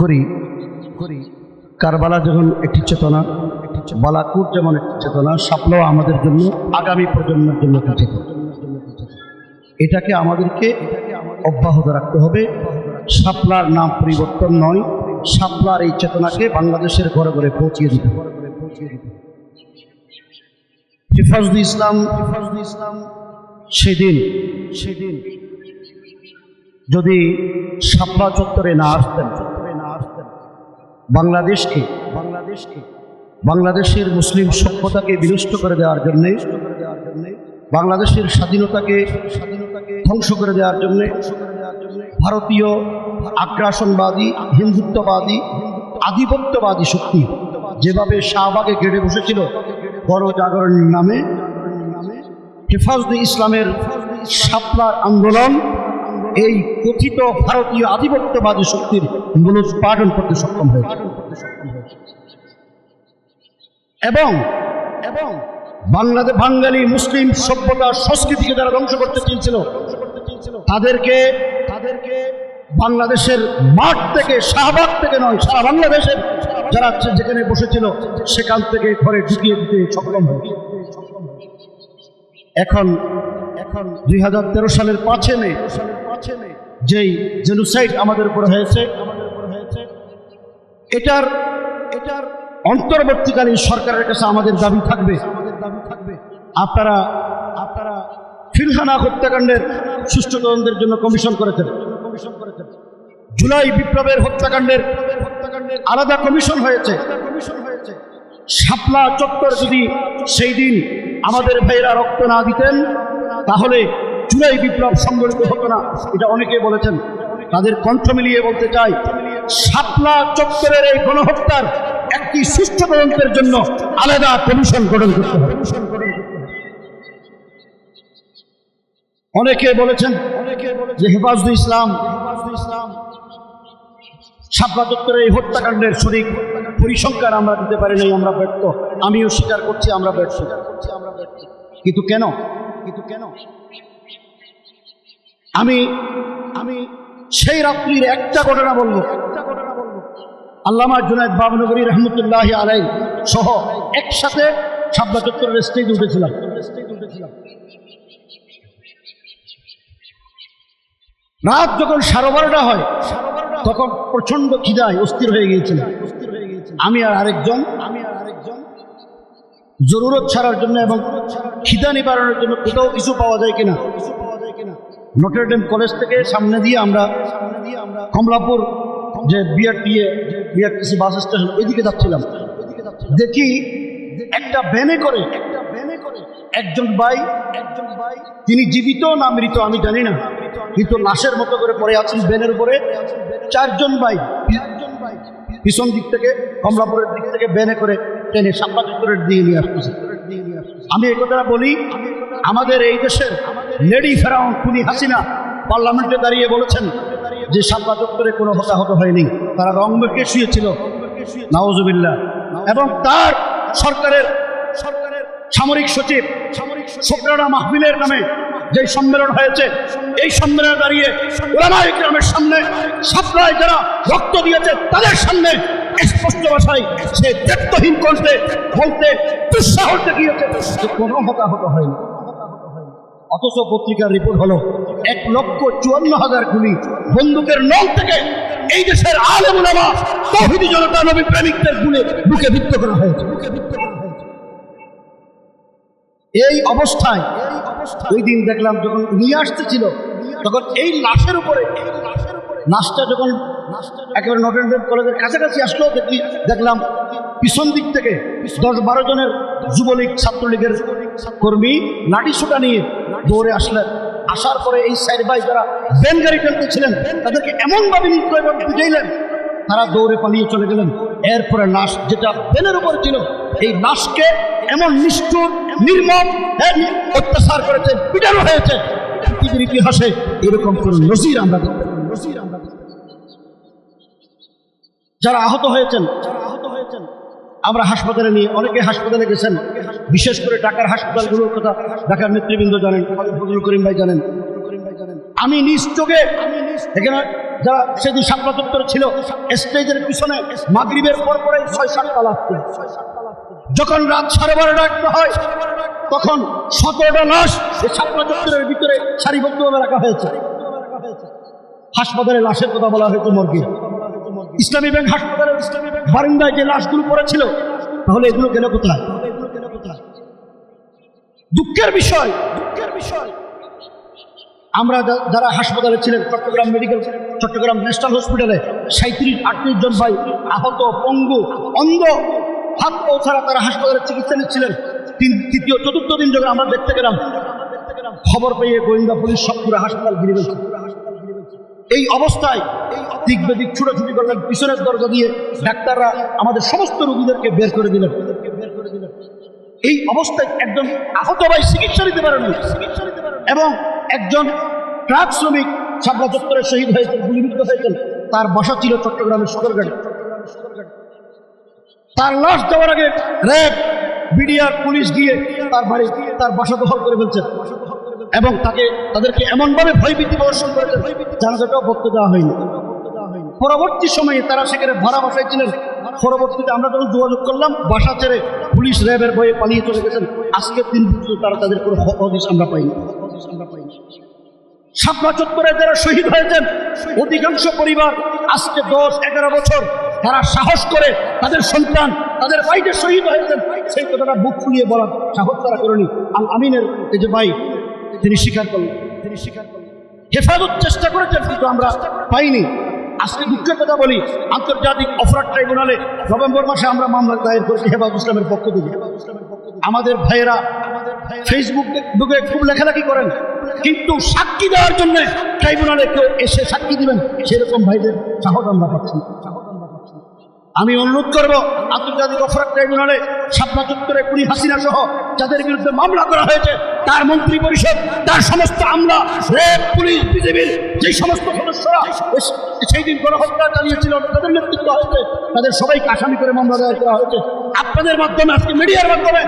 করি কারবালা যখন একটি চেতনা, বালাকুট যেমন একটি চেতনা, শাপলাও আমাদের জন্য আগামী প্রজন্মের জন্য একটি চেতনা। এটাকে আমাদেরকে অব্যাহত রাখতে হবে। শাপলার নাম পরিবর্তন নয়, শাপলার এই চেতনাকে বাংলাদেশের ঘরে ঘরে পৌঁছিয়ে দিতে হবে। হেফাজতে ইসলাম সেদিন যদি শাপলা চত্বরে না আসতেন, বাংলাদেশের মুসলিম সভ্যতাকে বিনষ্ট করে দেওয়ার জন্য, বাংলাদেশের স্বাধীনতাকে ধ্বংস করে দেওয়ার জন্য ভারতীয় আগ্রাসনবাদী, হিন্দুত্ববাদী, আধিপত্যবাদী শক্তি যেভাবে শাহবাগে গেড়ে বসেছিল গণজাগরণের নামে, হেফাজতে ইসলামের শাপলার আন্দোলন এই কথিত ভারতীয় আধিপত্যবাদী শক্তির মূলোৎপাটন করতে সক্ষম হয়েছে। এবং বাঙালি মুসলিম সভ্যতা সংস্কৃতিকে যারা ধ্বংস করতে চেয়েছিল তাদেরকে বাংলাদেশের মাঠ থেকে, শাহবাগ থেকে নয়, সারা বাংলাদেশের যারা যেখানে বসেছিল সেখান থেকে ঘরে ঢুকিয়ে দিতে সক্ষম হয়েছে। এখন 2013 সালের 5 মে যেই জেনোসাইড আমাদের উপর হয়েছে, এটার অন্তর্বর্তীকালীন সরকারের কাছে আমাদের দাবি থাকবে, আপনারা ফিলহানা হত্যাকাণ্ডের সুষ্ঠু তদন্তের জন্য কমিশন করেছেন, জুলাই বিপ্লবের হত্যাকাণ্ডের আলাদা কমিশন হয়েছে। শাপলা চত্বর যদি সেই দিন আমাদের ভাইরা রক্ত না দিতেন তাহলে জুলাই বিপ্লব সংগঠিত হতো না, এটা অনেকে বলেছেন। তাদের কণ্ঠ মিলিয়ে বলতে চাই, শাপলা চত্বরের এই গণহত্যার একটি সুষ্ঠু তদন্তের জন্য আলাদা কমিশন গঠন করতে হবে। অনেকে বলেছেন যে হেফাজতে ইসলাম শাপলা চত্বরের এই হত্যাকাণ্ডের সঠিক পরিসংখ্যান আমরা দিতে পারি নাই, আমরা ব্যর্থ। আমিও স্বীকার করছি আমরা ব্যর্থ। কিন্তু কেন? আমি সেই রাত্রির একটা ঘটনা বলবো। আল্লামা জুনায়েদ বাবনগরী রহমতুল্লাহ আলাইহি সহ একসাথে শাপলা চত্বরের স্টেজে উঠেছিলাম। রাত যখন 12:30 হয় তখন প্রচন্ড খিদায় অস্থির হয়ে গিয়েছিলাম। আমি আর আরেকজন জরুরত ছাড়ার জন্য এবং খিদা নিবারণের জন্য কোথাও কিছু পাওয়া যায় কিনা নটরডেম কলেজ থেকে সামনে দিয়ে আমরা কমলাপুর যে বিআরটিসি বাস স্টেশন ওইদিকে যাচ্ছিলাম। দেখি একটা ভ্যানে করে একজন ভাই, তিনি জীবিত না মৃত আমি জানি না, কিন্তু লাশের মতো করে পড়ে আছেন ভ্যানের উপরে। 4 জন ভাই পিছন দিক থেকে, কমলাপুরের দিক থেকে ভ্যানে করে ট্রেনে শাপলা চত্বরের দিয়ে নিয়ে আসতেছে। আমি এই কথাটা বলি, আমাদের এই দেশের লেডি ফেরাউন খুনি হাসিনা পার্লামেন্টে দাঁড়িয়ে বলেছেন যে শাপলা চত্বরে কোনো হতাহত হয়নি, তারা রং মেখে শুয়েছিল, নাউজুবিল্লাহ। এবং তার সরকারের সামরিক সচিব শুকরানা মাহফিলের নামে যে সম্মেলন হয়েছে, এই সম্মেলনে দাঁড়িয়ে উলামায়ে কিরামের সামনে শাপলায় যারা রক্ত দিয়েছে তাদের সামনে স্পষ্ট ভাষায় সে দায়িত্বহীন কণ্ঠে বলতে দুঃসাহস দেখিয়েছে কোনো হতাহত হয়নি। অথচ পত্রিকার রিপোর্ট হলো 1,54,000 গুলি বন্দুকের নল থেকে এই দেশের আলেম উলামা তাওহীদি জনতা নবী প্রেমিকদের বুকে বিদ্ধ করা হয়েছে। এই অবস্থায় ওই দিন দেখলাম যখন নিয়ে আসতেছিল তখন এই লাশের উপরে লাশটা যখন একেবারে নটরডেম কলেজের কাছাকাছি আসলো, দেখলাম পিছন দিক থেকে 10-12 জনের যুবলীগ ছাত্রলীগের কর্মী লাঠি সোটা নিয়ে দৌড়ে আসলেন। আসার পরে এই 4 ভাই যারা ভ্যান গাড়ি টানতেছিলেন তাদেরকে এমনভাবে নির্দয়ভাবে বুঝাইলেন, তারা দৌড়ে পালিয়ে চলে গেলেন। এরপরে লাশ যেটা ভ্যানের উপর ছিল, এই লাশকে এমন নিষ্ঠুর নির্মম অত্যাচার করেছে, পিটানো হয়েছে, পৃথিবীর ইতিহাসে এরকম কোন নজির আমরা দেখতে পাই। যারা আহত হয়েছেন আমরা হাসপাতালে নিয়ে, অনেকে হাসপাতালে গেছেন, বিশেষ করে ঢাকার হাসপাতালগুলোর কথা ঢাকার নেতৃবৃন্দ জানেন, ফজলুল করিম ভাই জানেন। আমি নিজ চোখে এখানে যারা সেদিন শাপলা চত্বরে ছিল, স্টেজের পিছনে মাগরিবের পর পরে ৬-৭টা লাশ ছিল। যখন রাত 12:30 একটা হয়, তখন 17টা লাশ এই শাপলা চত্বরের ভিতরে সারিবদ্ধভাবে রাখা হয়েছে। হাসপাতালে লাশের কথা বলা হয়েছে মর্গে। ইসলামী ব্যাংক হাসপাতালের বারান্দায় যে লাশগুলো পড়েছিল, তাহলে এগুলো গেল কোথায়? দুঃখের বিষয়, আমরা যারা হাসপাতালে ছিলেন, চট্টগ্রাম ন্যাশনাল হসপিটালে 37-38 জন ভাই আহত, পঙ্গু, অন্ধ, হাত পা ছাড়া তারা হাসপাতালে চিকিৎসা নিচ্ছিলেন। তৃতীয় চতুর্থ দিন যখন আমরা দেখতে গেলাম, খবর পেয়ে গোয়েন্দা পুলিশ সব পুরো হাসপাতাল ঘিরে ফেলছে। এই অবস্থায় দিক বেদিক ছুটাছুটি করলেন, পিছনের দরজা দিয়ে ডাক্তাররা আমাদের সমস্ত রোগীদেরকে বের করে দিলেন। এই অবস্থায় একজন আহত ভাই চিকিৎসা নিতে পারেন এবং একজন ট্রাক শ্রমিক শাপলা চত্বরে শহীদ হয়েছেন, গুলিবিদ্ধ হয়েছেন। তার বাসা ছিল চট্টগ্রামের সদরঘাটে। তার লাশ দেওয়ার আগে র্যাব, বিডিআর, পুলিশ গিয়ে তার বাসা দখল করে ফেলছেন এবং তাদেরকে এমনভাবে ভয়ভীতি প্রদর্শন করেছেন, জানাজাটাও পড়তে দেওয়া হয়নি। পরবর্তী সময়ে তারা সেখানে ভাড়া বাসায় ছিলেন। পরবর্তীতে আমরা যখন যোগাযোগ করলাম, বাসা ছেড়ে পুলিশ র্যাবের ভয়ে পালিয়ে চলে গেছেন। আজকের দিন পর্যন্ত তাদের কোনো হদিস আমরা পাইনি। শাপলা চত্বরে যারা শহীদ হয়েছেন, অধিকাংশ পরিবার আজকে 10-11 বছর তারা সাহস করে তাদের সন্তান, তাদের ভাইদের শহীদ হয়েছেন, সেই কথাটা বুক ফুলিয়ে বলার সাহস তারা করেনি। আল আমিনের এই যে ভাই, তিনি স্বীকার করলেন, হেফাজত চেষ্টা করেছেন, কিন্তু আমরা পাইনি। আজকে দুঃখের কথা বলি, আন্তর্জাতিক অপরাধ ট্রাইব্যুনালে নভেম্বর মাসে আমরা মামলা দায়ের করেছি হেফাজত ইসলামের পক্ষ থেকে। আমাদের ভাইয়েরা ফেসবুকে খুব লেখালেখি করেন, কিন্তু সাক্ষী দেওয়ার জন্য ট্রাইব্যুনালে কেউ এসে সাক্ষী দিবেন, সেরকম ভাইদের সাহস আমরা পাচ্ছি। আমি অনুরোধ করব, আন্তর্জাতিক অপরাধ ট্রাইব্যুনালে শাপলা চত্বরে খুনি হাসিনা সহ যাদের বিরুদ্ধে মামলা করা হয়েছে, তার মন্ত্রী পরিষদ, তার সমস্ত আমলা, র্যাব, পুলিশ, বিজেপির যে সমস্ত সদস্যরা সেই দিন গণহত্যা চালিয়েছিল, তাদের নেতৃত্ব হয়েছে, তাদের সবাইকে আসামি করে মামলা দায়ের করা হয়েছে। আপনাদের মাধ্যমে, আজকে মিডিয়ার মাধ্যমে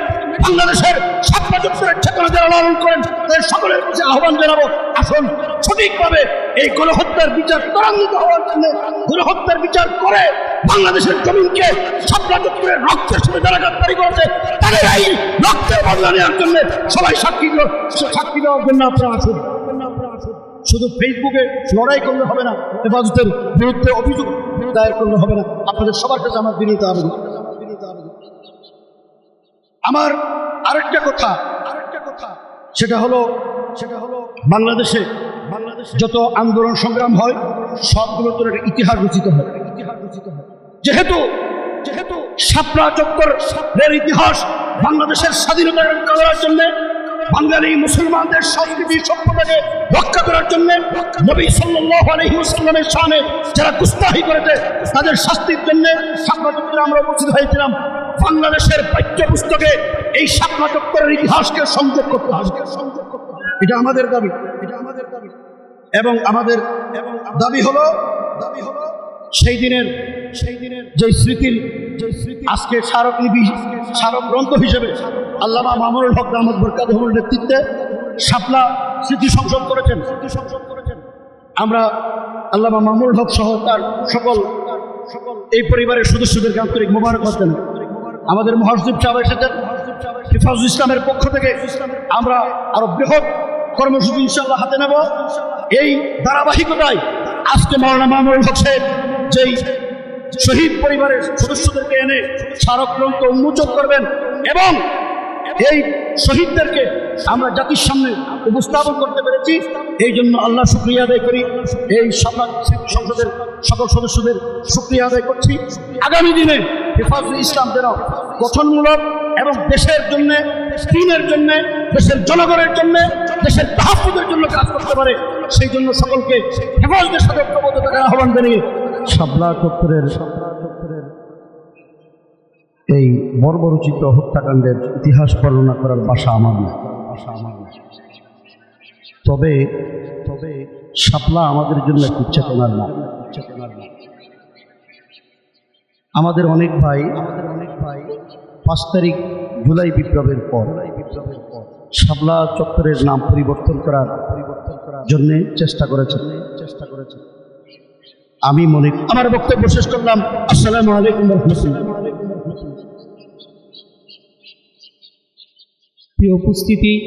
বাংলাদেশের শাপলা চত্বরের চেতনা যারা লালন করেন, তাদের সকলের কাছে আহ্বান জানাবো, আসুন সঠিকভাবে এই গণহত্যার বিচার ত্বরান্বিত হওয়ার জন্য, গণহত্যার বিচার করে বাংলাদেশের জমিনকে শাপলা চত্বরের রক্তের সাথে যারা গাদ্দারি করেছে, তাদের এই রক্তের বদলা নেওয়ার জন্য সবাই সাক্ষী দেওয়ার জন্য আপনারা আসুন। শুধু ফেসবুকে লড়াই করলে হবে না, হেফাজতের বিরুদ্ধে অভিযোগ দায়ের করলে হবে না। আপনাদের সবার কাছে আমার বিনীত আবেদন। আমার আরেকটা কথা, সেটা হলো বাংলাদেশে যত আন্দোলন সংগ্রাম হয়, সবগুলোর তো একটা ইতিহাস রচিত হয়। যেহেতু শাপলা চত্বরের ইতিহাস বাংলাদেশের স্বাধীনতা রক্ষা করার জন্য, বাঙালি মুসলমানদের সংস্কৃতি সভ্যতাকে রক্ষা করার জন্য, নবী সাল্লাল্লাহু আলাইহি ওয়াসাল্লামের শানে যারা গুস্তাখি করেছে, তাদের শাস্তির জন্য শাপলা চত্বরে আমরা উপস্থিত হয়েছিলাম। বাংলাদেশের পাঠ্যপুস্তকে এই শাপলা চত্বরের ইতিহাসকে সংযোগ করতে হবে, এটা আমাদের দাবি। এবং আমাদের দাবি হলো সেই দিনের যে স্মৃতির আজকে স্মারক গ্রন্থ হিসেবে আল্লামা মামুনুল হক দামাত বরকাতুহুর নেতৃত্বে শাপলা স্মৃতি সংসদ করেছেন। আমরা আল্লামা মামুনুল হক সহ তার সকল এই পরিবারের সদস্যদেরকে আন্তরিক মোবারকবাদ জানাই। আমাদের মহাসচিব সাহেব এসেছেন, হেফাজত ইসলামের পক্ষ থেকে আমরা আরো বৃহৎ কর্মসূচি ইনশাআল্লাহ হাতে নেব। এই ধারাবাহিকতায় আজকে মাওলানা মামুনুল হক সাহেব যেই শহীদ পরিবারের সদস্যদেরকে এনে স্মারক গ্রন্থ উন্মোচন করবেন এবং এই শহীদদেরকে আমরা জাতির সামনে উপস্থাপন করতে পেরেছি, এই জন্য আল্লাহ শুকরিয়া আদায় করি। এই সংসদের সকল সদস্যদের শুকরিয়া আদায় করছি। আগামী দিনে হেফাজত ইসলাম যেন গঠনমূলক এবং দেশের জন্য, দিনের জন্য, দেশের জনগণের জন্য, দেশের তাহাফুজের জন্য কাজ করতে পারে, সেই জন্য সকলকে হেফাজতের সাথে ঐক্যবদ্ধ থাকার আহ্বান জানিয়ে শাপলা চত্বরের এই বর্বরচিত হত্যাকাণ্ডের ইতিহাস বর্ণনা করার ভাষা আমার না। তবে শাপলা আমাদের জন্য একটি চেতনার নাম। আমাদের অনেক ভাই 5 তারিখ জুলাই বিপ্লবের পর শাপলা চত্বরের নাম পরিবর্তন করার জন্য চেষ্টা করেছেন। আমি মনে আমার বক্তব্য শেষ করলাম। আসসালামু আলাইকুম ওয়া রাহমাতুল্লাহ। প্রিয় উপস্থিতি,